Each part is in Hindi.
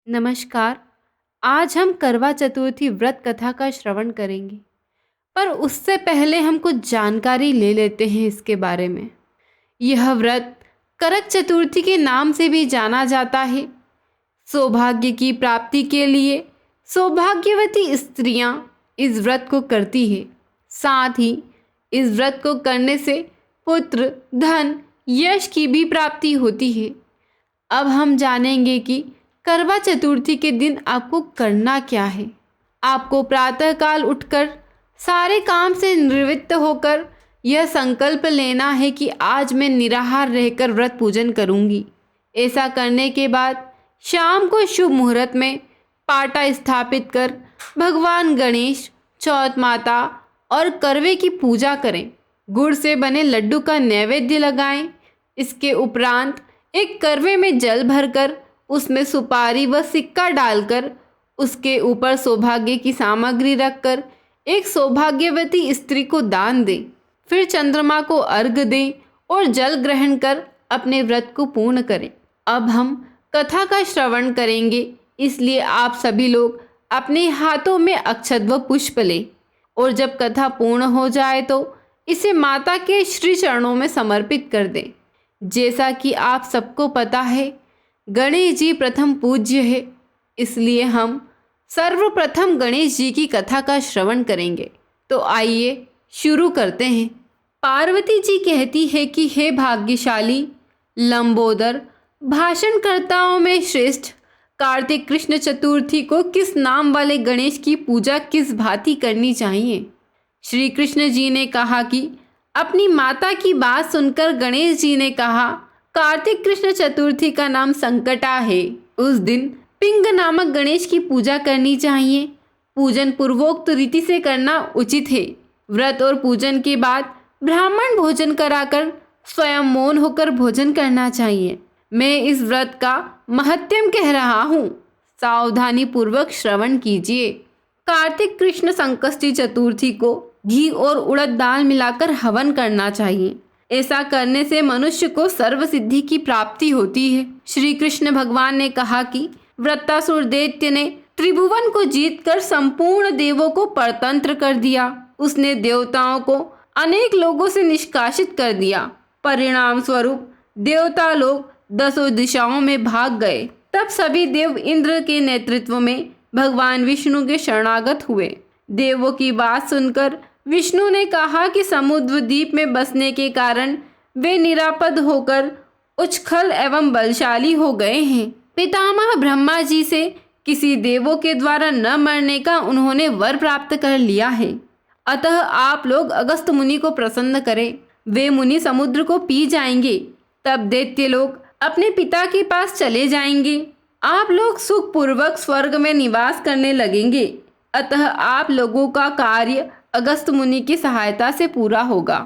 नमस्कार। आज हम करवा चतुर्थी व्रत कथा का श्रवण करेंगे, पर उससे पहले हम कुछ जानकारी ले लेते हैं इसके बारे में। यह व्रत करक चतुर्थी के नाम से भी जाना जाता है। सौभाग्य की प्राप्ति के लिए सौभाग्यवती स्त्रियां इस व्रत को करती है। साथ ही इस व्रत को करने से पुत्र, धन, यश की भी प्राप्ति होती है। अब हम जानेंगे कि करवा चतुर्थी के दिन आपको करना क्या है। आपको प्रातःकाल उठकर सारे काम से निवृत्त होकर यह संकल्प लेना है कि आज मैं निराहार रहकर व्रत पूजन करूंगी। ऐसा करने के बाद शाम को शुभ मुहूर्त में पाटा स्थापित कर भगवान गणेश, चौथ माता और करवे की पूजा करें। गुड़ से बने लड्डू का नैवेद्य लगाएं। इसके उपरांत एक करवे में जल भरकर उसमें सुपारी व सिक्का डालकर उसके ऊपर सौभाग्य की सामग्री रखकर एक सौभाग्यवती स्त्री को दान दें। फिर चंद्रमा को अर्घ्य दें और जल ग्रहण कर अपने व्रत को पूर्ण करें। अब हम कथा का श्रवण करेंगे, इसलिए आप सभी लोग अपने हाथों में अक्षत व पुष्प लें और जब कथा पूर्ण हो जाए तो इसे माता के श्री चरणों में समर्पित कर दें। जैसा कि आप सबको पता है, गणेश जी प्रथम पूज्य है, इसलिए हम सर्वप्रथम गणेश जी की कथा का श्रवण करेंगे। तो आइए शुरू करते हैं। पार्वती जी कहती है कि हे भाग्यशाली, लंबोदर, भाषणकर्ताओं में श्रेष्ठ कार्तिक कृष्ण चतुर्थी को किस नाम वाले गणेश की पूजा किस भांति करनी चाहिए। श्री कृष्ण जी ने कहा कि अपनी माता की बात सुनकर गणेश जी ने कहा, कार्तिक कृष्ण चतुर्थी का नाम संकटा है। उस दिन पिंग नामक गणेश की पूजा करनी चाहिए। पूजन पूर्वोक्त रीति से करना उचित है। व्रत और पूजन के बाद ब्राह्मण भोजन कराकर स्वयं मौन होकर भोजन करना चाहिए। मैं इस व्रत का महत्म कह रहा हूँ, सावधानी पूर्वक श्रवण कीजिए। कार्तिक कृष्ण संकष्टी चतुर्थी को घी और उड़द दाल मिलाकर हवन करना चाहिए। ऐसा करने से मनुष्य को सर्व सिद्धि की प्राप्ति होती है। श्री कृष्ण भगवान ने कहा कि वृत्तासुर दैत्य ने त्रिभुवन को जीतकर संपूर्ण देवों को परतंत्र कर दिया। उसने देवताओं को अनेक लोगों से निष्कासित कर दिया। परिणाम स्वरूप देवता लोग दसों दिशाओं में भाग गए। तब सभी देव इंद्र के नेतृत्व में भगवान विष्णु के शरणागत हुए। देवों की बात सुनकर विष्णु ने कहा कि समुद्र द्वीप में बसने के कारण वे निरापद होकर उच्छल एवं बलशाली हो गए हैं। पितामह ब्रह्मा जी से किसी देवों के द्वारा न मरने का उन्होंने वर प्राप्त कर लिया है। अतः आप लोग अगस्त मुनि को प्रसन्न करें। वे मुनि समुद्र को पी जाएंगे। तब दैत्य लोग अपने पिता के पास चले जाएंगे। आप लोग सुखपूर्वक स्वर्ग में निवास करने लगेंगे। अतः आप लोगों का कार्य अगस्त मुनि की सहायता से पूरा होगा।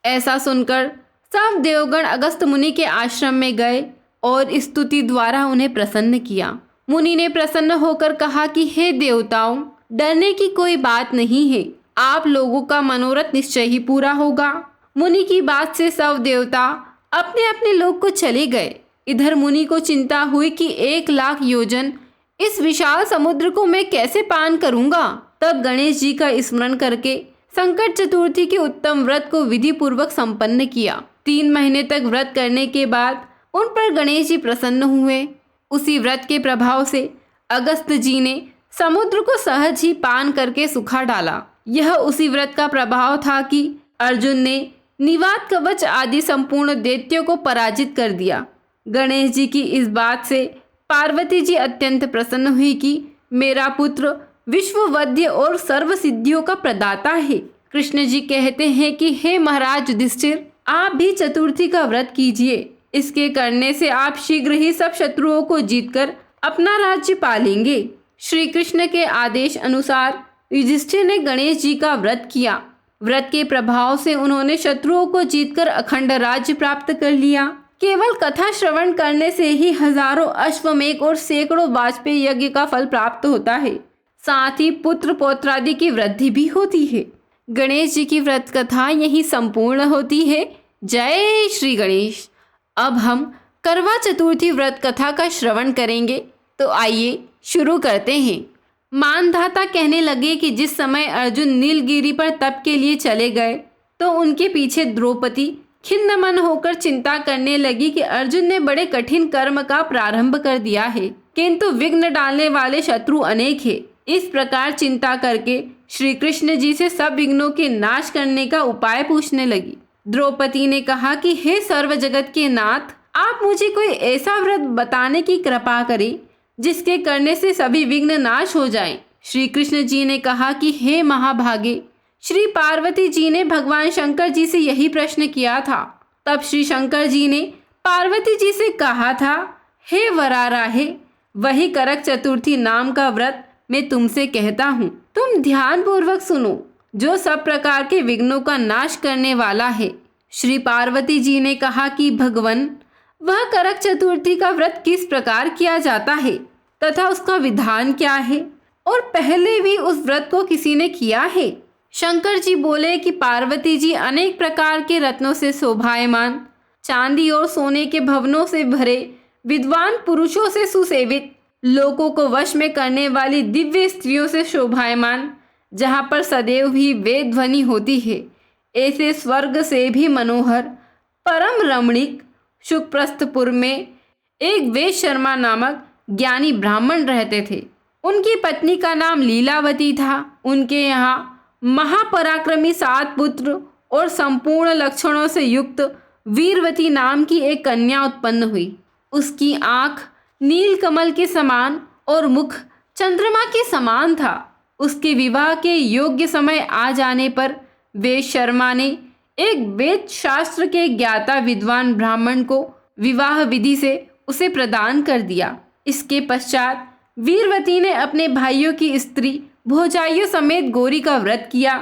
ऐसा सुनकर सब देवगण अगस्त मुनि के आश्रम में गए और स्तुति द्वारा उन्हें प्रसन्न किया। मुनि ने प्रसन्न होकर कहा कि हे देवताओं, डरने की कोई बात नहीं है। आप लोगों का मनोरथ निश्चय ही पूरा होगा। मुनि की बात से सब देवता अपने अपने लोक को चले गए। इधर मुनि को चिंता हुई कि 1,00,000 योजन इस विशाल समुद्र को मैं कैसे पान करूंगा। तब गणेश जी का स्मरण करके संकट चतुर्थी के उत्तम व्रत को विधि पूर्वक संपन्न किया। 3 महीने तक व्रत करने के बाद उन पर गणेश जी प्रसन्न हुए। उसी व्रत के प्रभाव से अगस्त जी ने समुद्र को सहज ही पान करके सुखा डाला। यह उसी व्रत का प्रभाव था कि अर्जुन ने निवात कवच आदि संपूर्ण दैत्यों को पराजित कर दिया। गणेश जी की इस बात से पार्वती जी अत्यंत प्रसन्न हुई कि मेरा पुत्र विश्ववध्य और सर्व सिद्धियों का प्रदाता है। कृष्ण जी कहते हैं कि हे महाराज युधिष्ठिर, आप भी चतुर्थी का व्रत कीजिए। इसके करने से आप शीघ्र ही सब शत्रुओं को जीतकर अपना राज्य पालेंगे। श्री कृष्ण के आदेश अनुसार युधिष्ठिर ने गणेश जी का व्रत किया। व्रत के प्रभाव से उन्होंने शत्रुओं को जीतकर अखंड राज्य प्राप्त कर लिया। केवल कथा श्रवण करने से ही हजारों अश्वमेध और सैकड़ों वाजपेयी यज्ञ का फल प्राप्त होता है। साथ ही पुत्र पौत्रादि की वृद्धि भी होती है। गणेश जी की व्रत कथा यही संपूर्ण होती है। जय श्री गणेश। अब हम करवा चतुर्थी व्रत कथा का श्रवण करेंगे। तो आइए शुरू करते हैं। मानधाता कहने लगे कि जिस समय अर्जुन नीलगिरी पर तप के लिए चले गए तो उनके पीछे द्रौपदी खिन्न मन होकर चिंता करने लगी कि अर्जुन ने बड़े कठिन कर्म का प्रारंभ कर दिया है, किंतु विघ्न डालने वाले शत्रु अनेक है। इस प्रकार चिंता करके श्री कृष्ण जी से सब विघ्नों के नाश करने का उपाय पूछने लगी। द्रौपदी ने कहा कि हे सर्व जगत के नाथ, आप मुझे कोई ऐसा व्रत बताने की कृपा करें जिसके करने से सभी विघ्न नाश हो जाएं। श्री कृष्ण जी ने कहा कि हे महाभागे, श्री पार्वती जी ने भगवान शंकर जी से यही प्रश्न किया था। तब श्री शंकर जी ने पार्वती जी से कहा था, हे वराराहे, वही करक चतुर्थी नाम का व्रत मैं तुमसे कहता हूँ, तुम ध्यान पूर्वक सुनो, जो सब प्रकार के विघ्नों का नाश करने वाला है। श्री पार्वती जी ने कहा कि भगवान, वह करक चतुर्थी का व्रत किस प्रकार किया जाता है तथा उसका विधान क्या है, और पहले भी उस व्रत को किसी ने किया है? शंकर जी बोले कि पार्वती जी अनेक प्रकार के रत्नों से शोभायमान, चांदी और सोने के भवनों से भरे, विद्वान पुरुषों से सुसेवित, लोगों को वश में करने वाली दिव्य स्त्रियों से शोभायमान, जहाँ पर सदैव ही वेद ध्वनि होती है, ऐसे स्वर्ग से भी मनोहर परम रमणीक शुकप्रस्थपुर में एक वेद शर्मा नामक ज्ञानी ब्राह्मण रहते थे। उनकी पत्नी का नाम लीलावती था। उनके यहाँ महापराक्रमी 7 पुत्र और संपूर्ण लक्षणों से युक्त वीरवती नाम की एक कन्या उत्पन्न हुई। उसकी आंख नीलकमल के समान और मुख चंद्रमा के समान था। उसके विवाह के योग्य समय आ जाने पर वेद शर्मा ने एक वेद शास्त्र के ज्ञाता विद्वान ब्राह्मण को विवाह विधि से उसे प्रदान कर दिया। इसके पश्चात वीरवती ने अपने भाइयों की स्त्री भौजाइयों समेत गौरी का व्रत किया।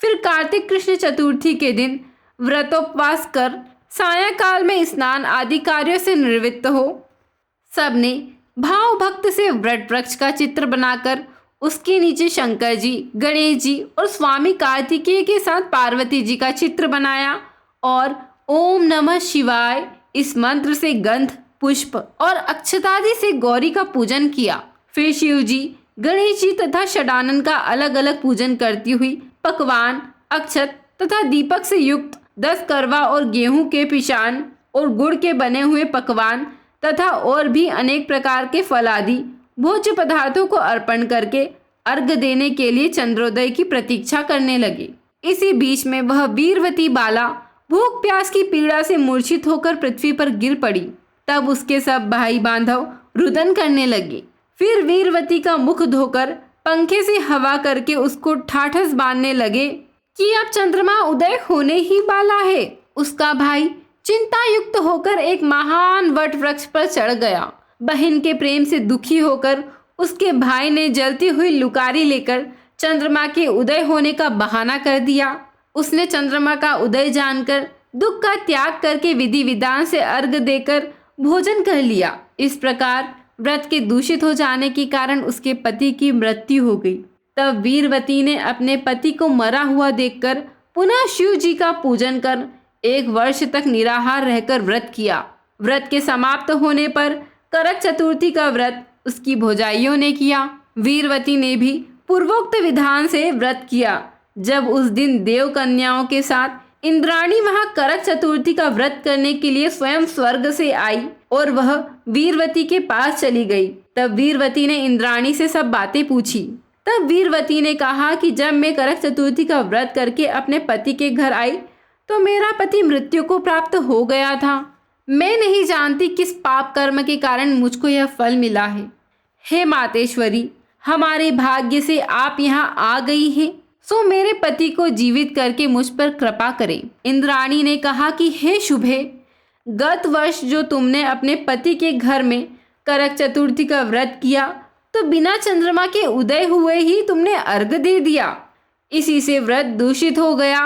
फिर कार्तिक कृष्ण चतुर्थी के दिन व्रतोपवास कर सायंकाल में स्नान आदि कार्यों से निवृत्त हो सबने भाव भक्त से वट वृक्ष का चित्र बनाकर उसके नीचे शंकर जी, गणेश जी और स्वामी कार्तिकेय के साथ पार्वती जी का चित्र बनाया और ओम नमः शिवाय इस मंत्र से गंध, पुष्प और अक्षतादि से गौरी का पूजन किया। फिर शिव जी, गणेश जी तथा षडानन का अलग अलग पूजन करती हुई पकवान, अक्षत तथा दीपक से युक्त 10 करवा और गेहूं के पिशान और गुड़ के बने हुए पकवान तथा और भी अनेक प्रकार के फल आदि भोज्य पदार्थों को अर्पण करके अर्घ देने के लिए चंद्रोदय की प्रतीक्षा करने लगे। इसी बीच में वह वीरवती बाला भूख प्यास की पीड़ा से मूर्छित होकर पृथ्वी पर गिर पड़ी। तब उसके सब भाई बांधव रुदन करने लगे। फिर वीरवती का मुख धोकर पंखे से हवा करके उसको ठाठस बांधने लगे कि अब चंद्रमा उदय होने ही वाला है। उसका भाई चिंता युक्त होकर एक महान वट वृक्ष पर चढ़ गया। बहन के प्रेम से दुखी होकर उसके भाई ने जलती हुई लुकारी लेकर चंद्रमा के उदय होने का बहाना कर दिया। उसने चंद्रमा का उदय जानकर दुख का त्याग करके विधि विधान से अर्घ देकर भोजन कर लिया। इस प्रकार व्रत के दूषित हो जाने के कारण उसके पति की मृत्यु हो गई। तब वीरवती ने अपने पति को मरा हुआ देखकर पुनः शिव जी का पूजन कर 1 वर्ष तक निराहार रहकर व्रत किया। व्रत के समाप्त होने पर करक चतुर्थी का व्रत उसकी भौजाइयों ने किया। वीरवती ने भी पूर्वोक्त विधान से व्रत किया। जब उस दिन देव कन्याओं के साथ इंद्राणी वहां करक चतुर्थी का व्रत करने के लिए स्वयं स्वर्ग से आई और वह वीरवती के पास चली गई। तब वीरवती ने इंद्राणी से सब बातें पूछी। तब वीरवती ने कहा कि जब मैं करक चतुर्थी का व्रत करके अपने पति के घर आई तो मेरा पति मृत्यु को प्राप्त हो गया था। मैं नहीं जानती किस पाप कर्म के कारण मुझको यह फल मिला है। हे मातेश्वरी, हमारे भाग्य से आप यहाँ आ गई हैं, सो मेरे पति को जीवित करके मुझ पर कृपा करें। इंद्राणी ने कहा कि हे शुभे, गत वर्ष जो तुमने अपने पति के घर में करक चतुर्थी का व्रत किया तो बिना चंद्रमा के उदय हुए ही तुमने अर्घ दे दिया। इसी से व्रत दूषित हो गया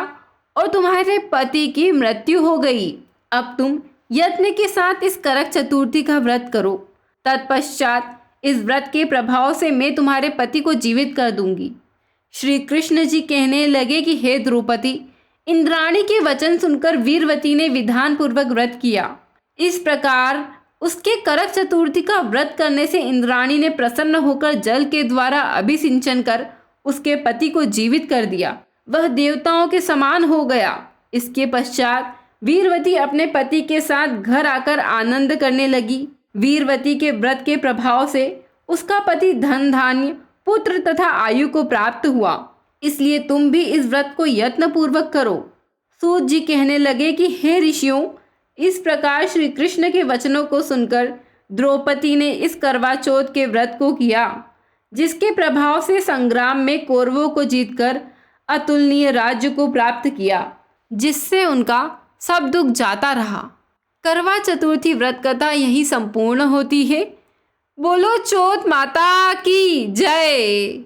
और तुम्हारे पति की मृत्यु हो गई। अब तुम यत्न के साथ इस करक चतुर्थी का व्रत करो। तत्पश्चात इस व्रत के प्रभाव से मैं तुम्हारे पति को जीवित कर दूंगी। श्री कृष्ण जी कहने लगे कि हे द्रौपदी, इंद्राणी के वचन सुनकर वीरवती ने विधान पूर्वक व्रत किया। इस प्रकार उसके करक चतुर्थी का व्रत करने से इंद्राणी ने प्रसन्न होकर जल के द्वारा अभिसिंचन कर उसके पति को जीवित कर दिया। वह देवताओं के समान हो गया। इसके पश्चात वीरवती अपने पति के साथ घर आकर आनंद करने लगी। वीरवती के व्रत के प्रभाव से उसका पति धन धान्य पुत्र तथा आयु को प्राप्त हुआ। इसलिए तुम भी इस व्रत को यत्न पूर्वक करो। सूत जी कहने लगे कि हे ऋषियों, इस प्रकार श्री कृष्ण के वचनों को सुनकर द्रौपदी ने इस करवा चौथ के व्रत को किया, जिसके प्रभाव से संग्राम में कौरवों को जीतकर अतुलनीय राज्य को प्राप्त किया, जिससे उनका सब दुख जाता रहा। करवा चतुर्थी व्रत कथा यही संपूर्ण होती है। बोलो चौथ माता की जय।